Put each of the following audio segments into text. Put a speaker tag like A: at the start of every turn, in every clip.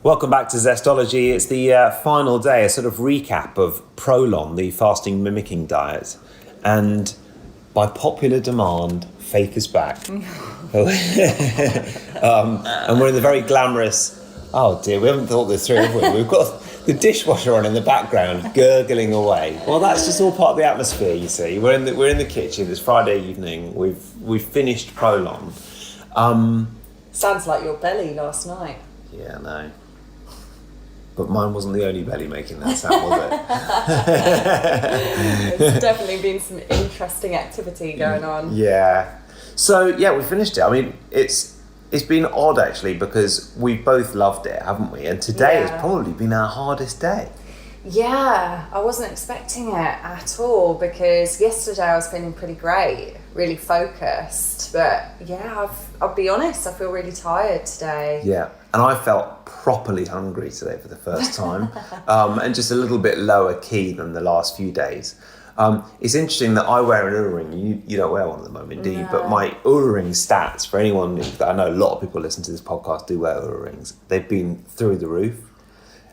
A: Welcome back to Zestology. It's the final day, a sort of recap of ProLon, the fasting mimicking diet. And by popular demand, Faith is back. And we're in the very glamorous, oh dear, we haven't thought this through, have we? We've got the dishwasher on in the background, gurgling away. Well, that's just all part of the atmosphere, you see. We're in the kitchen, it's Friday evening, we've finished ProLon.
B: Sounds like your belly last night.
A: Yeah, I know. But mine wasn't the only belly making that sound, was
B: it? There's definitely been some interesting activity going on.
A: Yeah. So, yeah, we finished it. I mean, it's been odd, actually, because we both loved it, haven't we? And today has probably been our hardest day.
B: Yeah, I wasn't expecting it at all, because yesterday I was feeling pretty great, really focused. But, yeah, I'll be honest, I feel really tired today.
A: Yeah. And I felt properly hungry today for the first time, and just a little bit lower key than the last few days. It's interesting that I wear an Oura ring. You don't wear one at the moment, do you?
B: No.
A: But my Oura ring stats, for anyone, I know a lot of people listen to this podcast do wear Oura rings, they've been through the roof.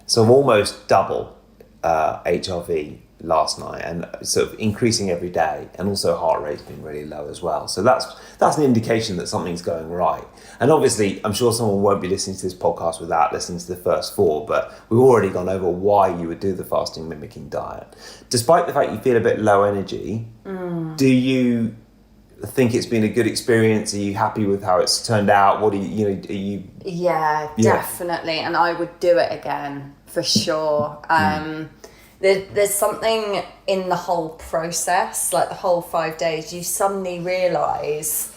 A: So I'm almost double HRV last night, and sort of increasing every day, and also heart rate's been really low as well. So that's an indication that something's going right. And obviously, I'm sure someone won't be listening to this podcast without listening to the first four, but we've already gone over why you would do the fasting mimicking diet. Despite the fact you feel a bit low energy, do you think it's been a good experience? Are you happy with how it's turned out? What do you
B: Yeah, definitely. And I would do it again, for sure. There's something in the whole process, like the whole 5 days, you suddenly realise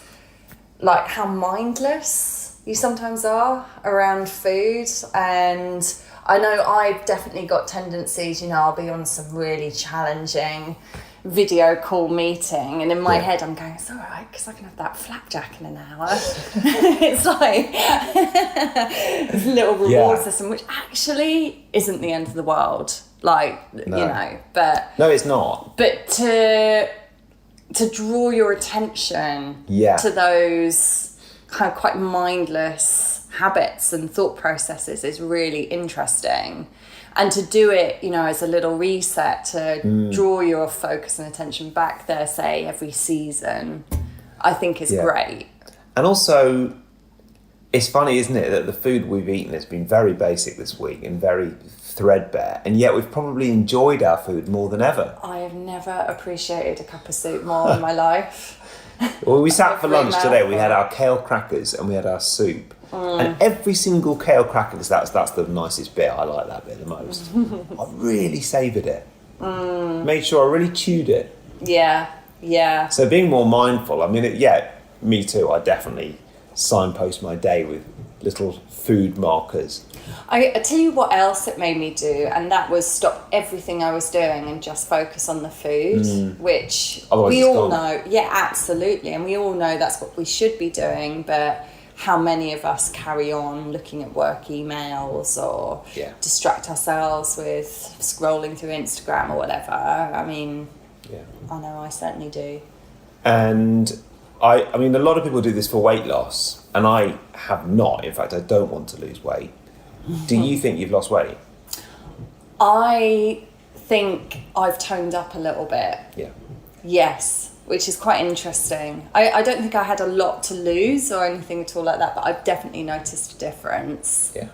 B: like how mindless you sometimes are around food. And I know I've definitely got tendencies, I'll be on some really challenging video call meeting, and in my head I'm going, it's all right, because I can have that flapjack in an hour. It's like this little reward system, which actually isn't the end of the world. Like,
A: no.
B: But...
A: No, it's not.
B: But to draw your attention to those kind of quite mindless habits and thought processes is really interesting. And to do it, as a little reset, to draw your focus and attention back there, say, every season, I think is great.
A: And also, it's funny, isn't it, that the food we've eaten has been very basic this week and very threadbare, and yet we've probably enjoyed our food more than ever.
B: I have never appreciated a cup of soup more in my life.
A: Well, we sat for lunch today, we had our kale crackers and we had our soup. And every single kale cracker, that's the nicest bit, I like that bit the most. I really savoured it. Made sure I really chewed it.
B: Yeah.
A: So being more mindful, I mean, me too, I definitely signpost my day with little food markers.
B: I tell you what else it made me do, and that was stop everything I was doing and just focus on the food, which
A: otherwise
B: we all know. Yeah, absolutely. And we all know that's what we should be doing, but how many of us carry on looking at work emails or distract ourselves with scrolling through Instagram or whatever? I mean, I know I certainly do.
A: And I mean, a lot of people do this for weight loss, and I have not. In fact, I don't want to lose weight. Do you think you've lost weight?
B: I think I've toned up a little bit.
A: Yeah.
B: Yes, which is quite interesting. I don't think I had a lot to lose or anything at all like that, but I've definitely noticed a difference.
A: Yeah.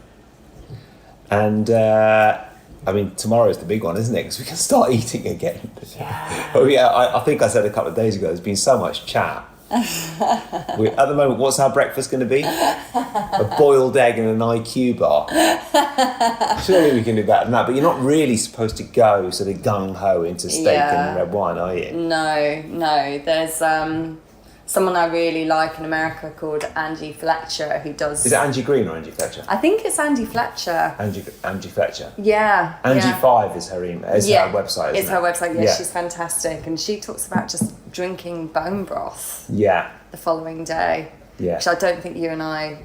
A: And, I mean, tomorrow's the big one, isn't it? Because we can start eating again.
B: Yeah.
A: But I think I said a couple of days ago, there's been so much chat. At the moment, what's our breakfast going to be? A boiled egg and an IQ bar. Surely we can do better than that, but you're not really supposed to go sort of gung-ho into steak and red wine, are you?
B: No. There's someone I really like in America called Angie Fletcher who does...
A: Is it Angie Green or Angie Fletcher?
B: I think it's Angie Fletcher.
A: Angie Fletcher.
B: Yeah.
A: Angie5 is her email, her website, isn't it?
B: It's her website, yeah. She's fantastic. And she talks about just drinking bone broth the following day, which I don't think you and I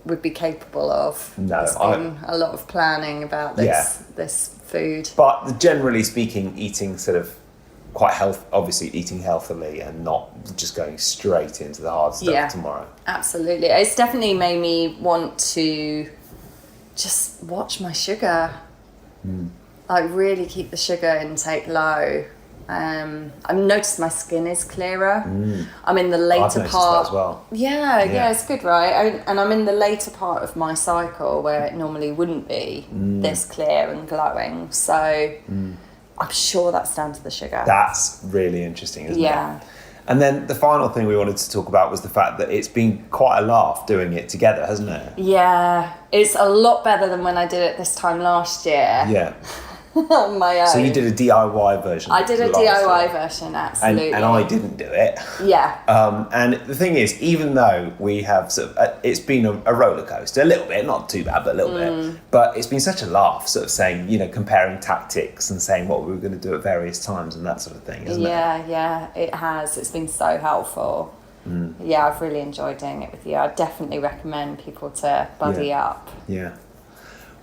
B: would be capable of.
A: No.
B: There's been a lot of planning about this food.
A: But generally speaking, eating sort of obviously eating healthily and not just going straight into the hard stuff tomorrow.
B: Absolutely. It's definitely made me want to just watch my sugar. Like really keep the sugar intake low. I've noticed my skin is clearer. I'm in the later part.
A: That as well.
B: Yeah, it's good, right? And I'm in the later part of my cycle where it normally wouldn't be this clear and glowing. So I'm sure that's down to the sugar.
A: That's really interesting, isn't it?
B: Yeah.
A: And then the final thing we wanted to talk about was the fact that it's been quite a laugh doing it together, hasn't it?
B: Yeah, it's a lot better than when I did it this time last year.
A: Yeah.
B: On my own.
A: So you did a DIY version.
B: I did a DIY version, absolutely.
A: And I didn't do it.
B: Yeah.
A: And the thing is, even though we have sort of, it's been a roller coaster, a little bit, not too bad, but a little bit. But it's been such a laugh, sort of saying, comparing tactics and saying what we were going to do at various times and that sort of thing, isn't it?
B: Yeah, it has. It's been so helpful. Yeah, I've really enjoyed doing it with you. I definitely recommend people to buddy up.
A: Yeah.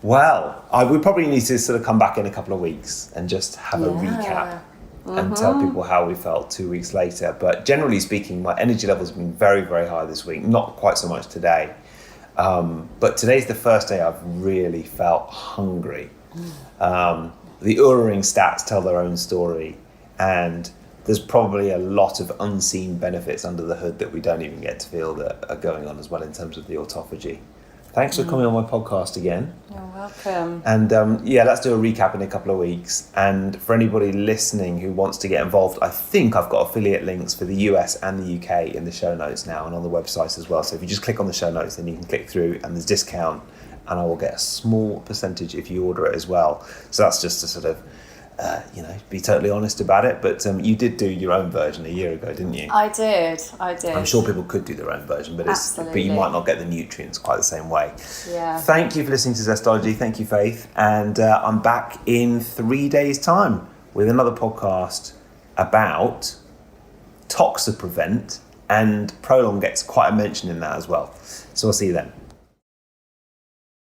A: Well, we probably need to sort of come back in a couple of weeks and just have a recap and tell people how we felt 2 weeks later. But generally speaking, my energy levels have been very, very high this week. Not quite so much today. But today's the first day I've really felt hungry. The Oura Ring stats tell their own story. And there's probably a lot of unseen benefits under the hood that we don't even get to feel that are going on as well in terms of the autophagy. Thanks for coming on my podcast again.
B: You're welcome.
A: And let's do a recap in a couple of weeks. And for anybody listening who wants to get involved, I think I've got affiliate links for the US and the UK in the show notes now and on the website as well. So if you just click on the show notes, then you can click through and there's discount and I will get a small percentage if you order it as well. So that's just to sort of, be totally honest about it. But you did do your own version a year ago, didn't you?
B: I did.
A: I'm sure people could do their own version, but you might not get the nutrients quite the same way.
B: Yeah.
A: Thank you for listening to Zestology. Thank you, Faith. And I'm back in 3 days' time with another podcast about Toxaprevent, and ProLon gets quite a mention in that as well. So I'll see you then.